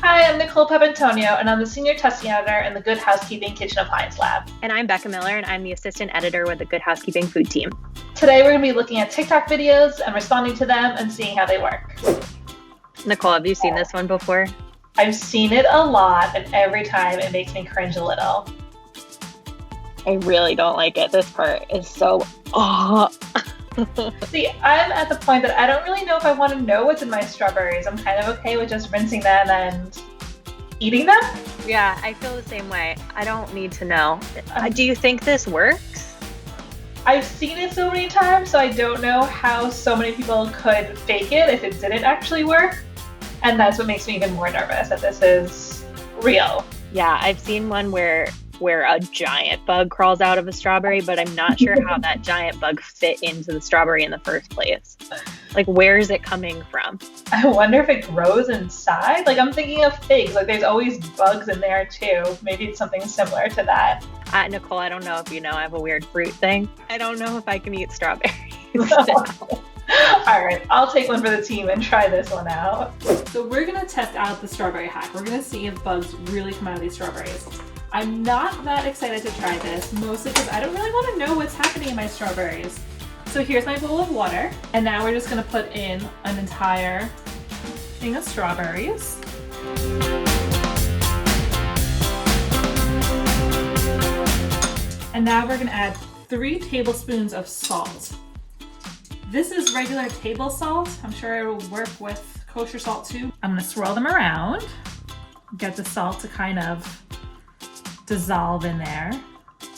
Hi, I'm Nicole Papantonio, and I'm the Senior Testing Editor in the Good Housekeeping Kitchen Appliance Lab. And I'm Becca Miller, and I'm the Assistant Editor with the Good Housekeeping Food Team. Today we're going to be looking at TikTok videos and responding to them and seeing how they work. Nicole, have you seen this one before? I've seen it a lot, and every time it makes me cringe a little. I really don't like it. This part is so... See, I'm at the point that I don't really know if I want to know what's in my strawberries. I'm kind of okay with just rinsing them and eating them. Yeah, I feel the same way. I don't need to know. Do you think this works? I've seen it so many times, so I don't know how so many people could fake it if it didn't actually work. And that's what makes me even more nervous that this is real. Yeah, I've seen one where a giant bug crawls out of a strawberry, but I'm not sure how that giant bug fit into the strawberry in the first place. Like, where is it coming from? I wonder if it grows inside. Like, I'm thinking of figs. Like, there's always bugs in there too. Maybe it's something similar to that. Nicole, I don't know if you know, I have a weird fruit thing. I don't know if I can eat strawberries. All right, I'll take one for the team and try this one out. So we're gonna test out the strawberry hack. We're gonna see if bugs really come out of these strawberries. I'm not that excited to try this, mostly because I don't really want to know what's happening in my strawberries. So here's my bowl of water, and now we're just gonna put in an entire thing of strawberries. And now we're gonna add 3 tablespoons of salt. This is regular table salt. I'm sure it'll work with kosher salt too. I'm gonna swirl them around, get the salt to kind of dissolve in there.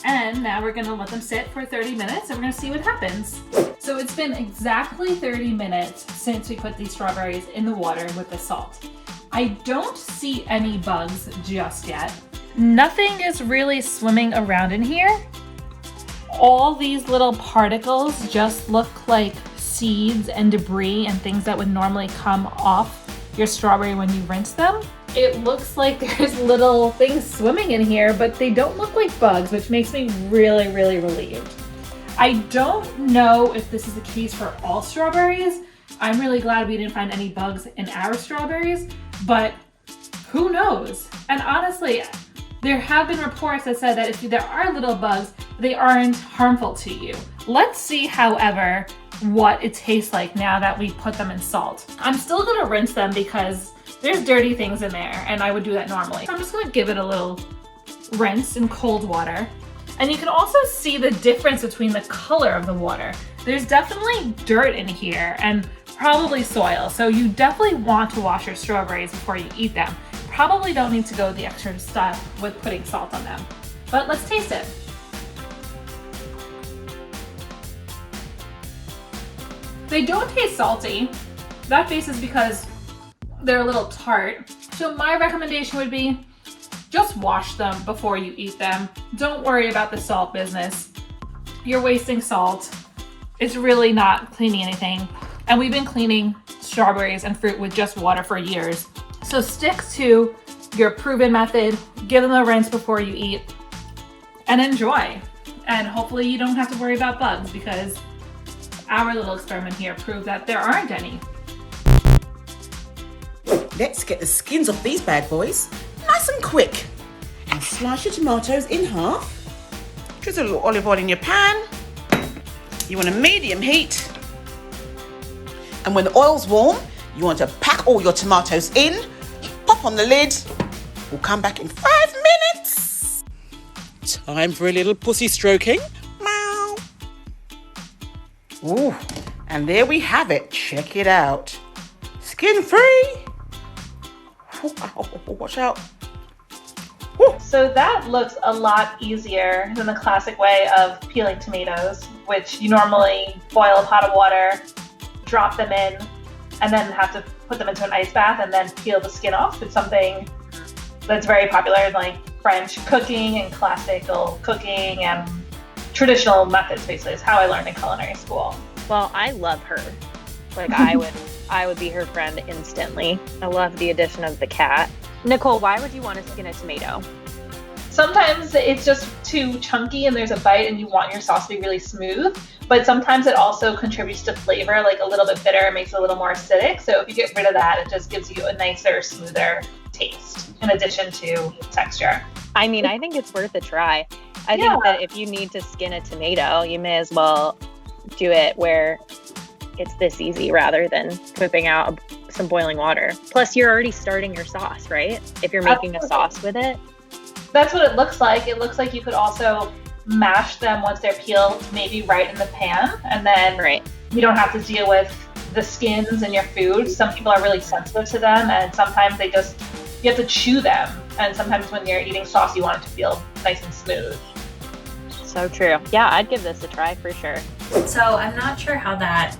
And now we're gonna let them sit for 30 minutes and we're gonna see what happens. So it's been exactly 30 minutes since we put these strawberries in the water with the salt. I don't see any bugs just yet. Nothing is really swimming around in here. All these little particles just look like seeds and debris and things that would normally come off your strawberry when you rinse them. It looks like there's little things swimming in here, but they don't look like bugs, which makes me really, really relieved. I don't know if this is the case for all strawberries. I'm really glad we didn't find any bugs in our strawberries, but who knows? And honestly, there have been reports that said that if there are little bugs, they aren't harmful to you. Let's see, however, what it tastes like now that we put them in salt. I'm still gonna rinse them because there's dirty things in there and I would do that normally. I'm just gonna give it a little rinse in cold water. And you can also see the difference between the color of the water. There's definitely dirt in here and probably soil. So you definitely want to wash your strawberries before you eat them. Probably don't need to go the extra step with putting salt on them. But let's taste it. They don't taste salty. That base is because they're a little tart. So my recommendation would be just wash them before you eat them. Don't worry about the salt business. You're wasting salt. It's really not cleaning anything. And we've been cleaning strawberries and fruit with just water for years. So stick to your proven method, give them a rinse before you eat, and enjoy. And hopefully you don't have to worry about bugs because our little experiment here proved that there aren't any. Let's get the skins off these bad boys, nice and quick. And slice your tomatoes in half. Drizzle a little olive oil in your pan. You want a medium heat. And when the oil's warm, you want to pack all your tomatoes in, pop on the lid. We'll come back in 5 minutes. Time for a little pussy stroking. Meow. Ooh, and there we have it. Check it out. Skin free. Watch out. Woo. So that looks a lot easier than the classic way of peeling tomatoes, which you normally boil a pot of water, drop them in, and then have to put them into an ice bath and then peel the skin off. It's something that's very popular in like French cooking and classical cooking and traditional methods, basically, is how I learned in culinary school. Well, I love her. Like, I would be her friend instantly. I love the addition of the cat. Nicole, why would you want to skin a tomato? Sometimes it's just too chunky and there's a bite and you want your sauce to be really smooth, but sometimes it also contributes to flavor, like a little bit bitter, makes it a little more acidic. So if you get rid of that, it just gives you a nicer, smoother taste in addition to texture. I mean, I think it's worth a try. I think that if you need to skin a tomato, you may as well do it where it's this easy rather than whipping out some boiling water. Plus, you're already starting your sauce, right? If you're making a sauce with it. That's what it looks like. It looks like you could also mash them once they're peeled, maybe right in the pan, and then you don't have to deal with the skins in your food. Some people are really sensitive to them, and sometimes you have to chew them. And sometimes when you're eating sauce, you want it to feel nice and smooth. So true. Yeah, I'd give this a try for sure. So I'm not sure how that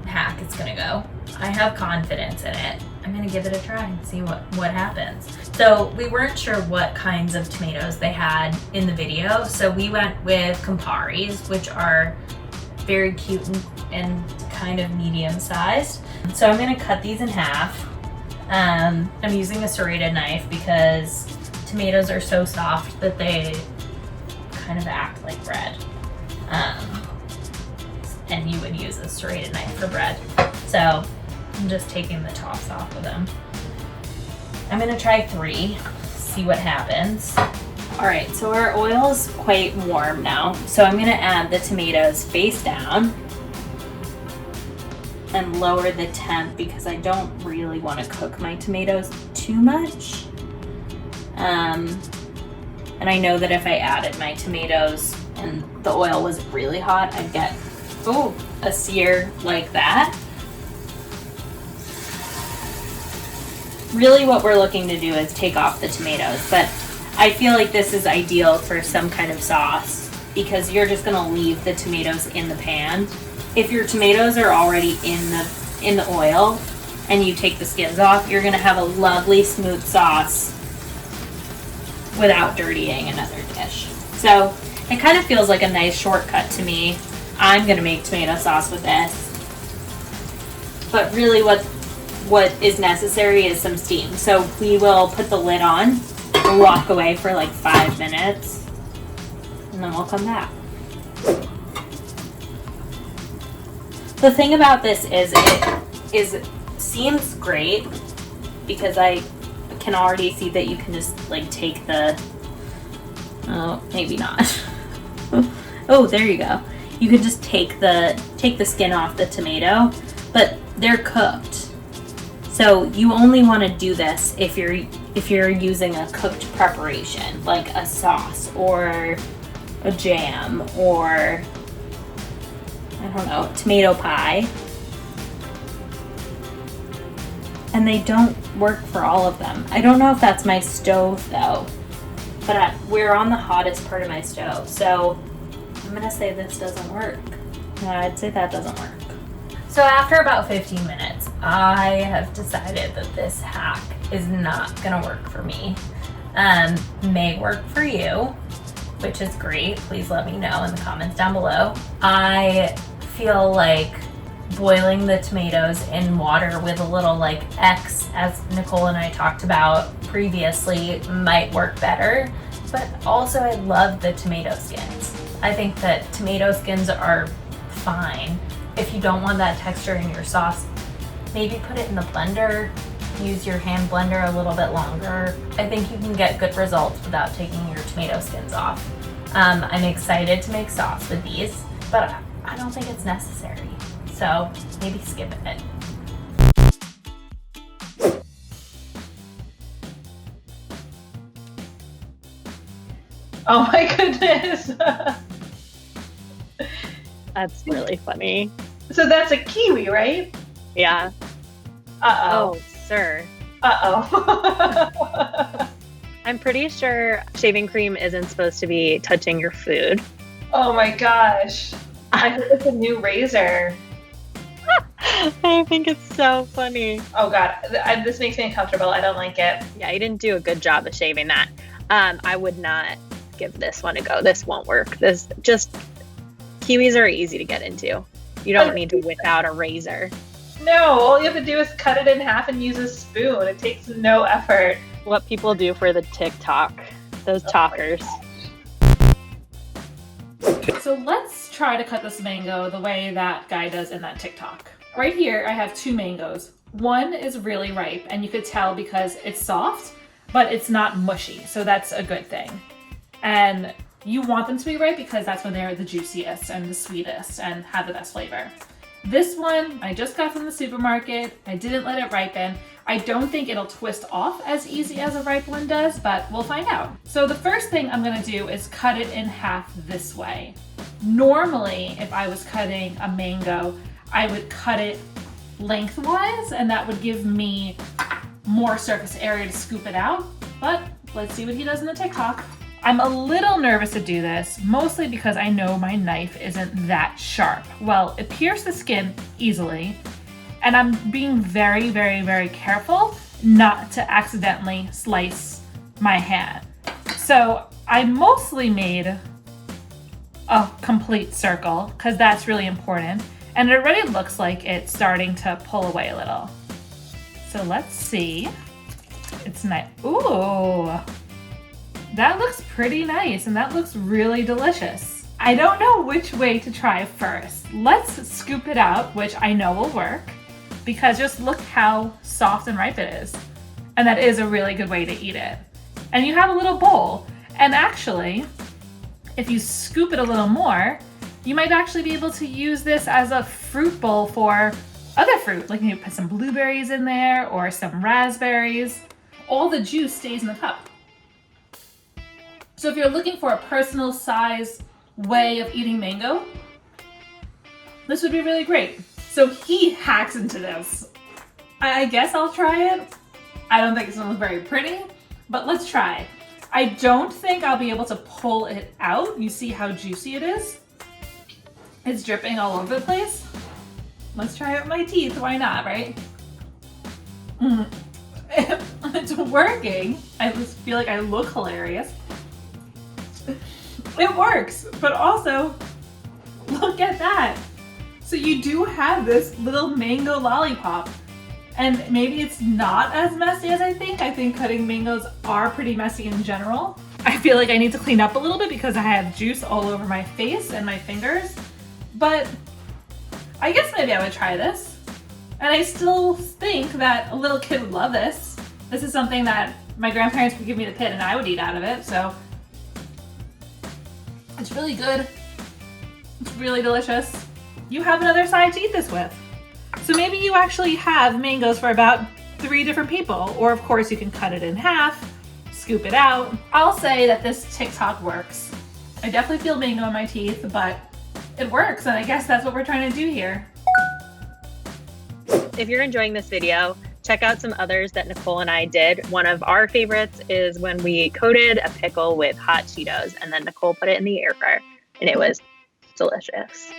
hack is gonna go. I have confidence in it. I'm gonna give it a try and see what happens. So we weren't sure what kinds of tomatoes they had in the video, so we went with Camparis, which are very cute and kind of medium sized. So I'm gonna cut these in half. I'm using a serrated knife because tomatoes are so soft that they kind of act like bread. And you would use a serrated knife for bread. So I'm just taking the tops off of them. I'm gonna try 3, see what happens. All right, so our oil is quite warm now. So I'm gonna add the tomatoes face down and lower the temp because I don't really want to cook my tomatoes too much. And I know that if I added my tomatoes and the oil was really hot, I'd get, a sear like that. Really what we're looking to do is take off the tomatoes, but I feel like this is ideal for some kind of sauce because you're just gonna leave the tomatoes in the pan. If your tomatoes are already in the oil and you take the skins off, you're gonna have a lovely smooth sauce without dirtying another dish. So it kind of feels like a nice shortcut to me. I'm gonna make tomato sauce with this. But really what is necessary is some steam. So we will put the lid on and walk away for like 5 minutes and then we'll come back. The thing about this is it seems great because I can already see that you can just like take the, maybe not. Oh, there you go. You could just take the skin off the tomato, but they're cooked. So you only want to do this if you're using a cooked preparation, like a sauce or a jam or I don't know, tomato pie. And they don't work for all of them. I don't know if that's my stove though, but we're on the hottest part of my stove. So I'm gonna say this doesn't work. No, I'd say that doesn't work. So after about 15 minutes, I have decided that this hack is not gonna work for me. May work for you, which is great. Please let me know in the comments down below. I feel like boiling the tomatoes in water with a little like X, as Nicole and I talked about previously, might work better. But also I love the tomato skins. I think that tomato skins are fine. If you don't want that texture in your sauce, maybe put it in the blender, use your hand blender a little bit longer. I think you can get good results without taking your tomato skins off. I'm excited to make sauce with these, but I don't think it's necessary. So maybe skip it. Oh my goodness. That's really funny. So that's a kiwi, right? Yeah. Uh-oh. Oh, sir. Uh-oh. I'm pretty sure shaving cream isn't supposed to be touching your food. Oh my gosh. I hope it's a new razor. I think it's so funny. Oh god, this makes me uncomfortable. I don't like it. Yeah, you didn't do a good job of shaving that. I would not give this one a go. This won't work. Kiwis are easy to get into. You don't need to whip out a razor. No, all you have to do is cut it in half and use a spoon. It takes no effort. What people do for the TikTok. Those talkers. So let's try to cut this mango the way that guy does in that TikTok. Right here, I have 2 mangoes. One is really ripe, and you could tell because it's soft, but it's not mushy, so that's a good thing. And you want them to be ripe because that's when they're the juiciest and the sweetest and have the best flavor. This one, I just got from the supermarket. I didn't let it ripen. I don't think it'll twist off as easy as a ripe one does, but we'll find out. So the first thing I'm gonna do is cut it in half this way. Normally, if I was cutting a mango, I would cut it lengthwise, and that would give me more surface area to scoop it out. But let's see what he does in the TikTok. I'm a little nervous to do this, mostly because I know my knife isn't that sharp. Well, it pierced the skin easily, and I'm being very, very, very careful not to accidentally slice my hand. So I mostly made a complete circle because that's really important. And it already looks like it's starting to pull away a little. So let's see. It's nice. Ooh, that looks pretty nice and that looks really delicious. I don't know which way to try first. Let's scoop it out, which I know will work because just look how soft and ripe it is. And that is a really good way to eat it. And you have a little bowl. And actually, if you scoop it a little more, you might actually be able to use this as a fruit bowl for other fruit. Like maybe put some blueberries in there or some raspberries. All the juice stays in the cup. So if you're looking for a personal size way of eating mango, this would be really great. So he hacks into this. I guess I'll try it. I don't think it's gonna look very pretty, but let's try. I don't think I'll be able to pull it out. You see how juicy it is? It's dripping all over the place. Let's try it with my teeth, why not, right? It's working. I just feel like I look hilarious. It works, but also, look at that. So you do have this little mango lollipop, and maybe it's not as messy as I think. I think cutting mangoes are pretty messy in general. I feel like I need to clean up a little bit because I have juice all over my face and my fingers, but I guess maybe I would try this. And I still think that a little kid would love this. This is something that my grandparents would give me the pit and I would eat out of it, so. It's really good. It's really delicious. You have another side to eat this with. So maybe you actually have mangoes for about 3 different people, or of course you can cut it in half, scoop it out. I'll say that this TikTok works. I definitely feel mango in my teeth, but it works, and I guess that's what we're trying to do here. If you're enjoying this video, check out some others that Nicole and I did. One of our favorites is when we coated a pickle with hot Cheetos and then Nicole put it in the air fryer and it was delicious.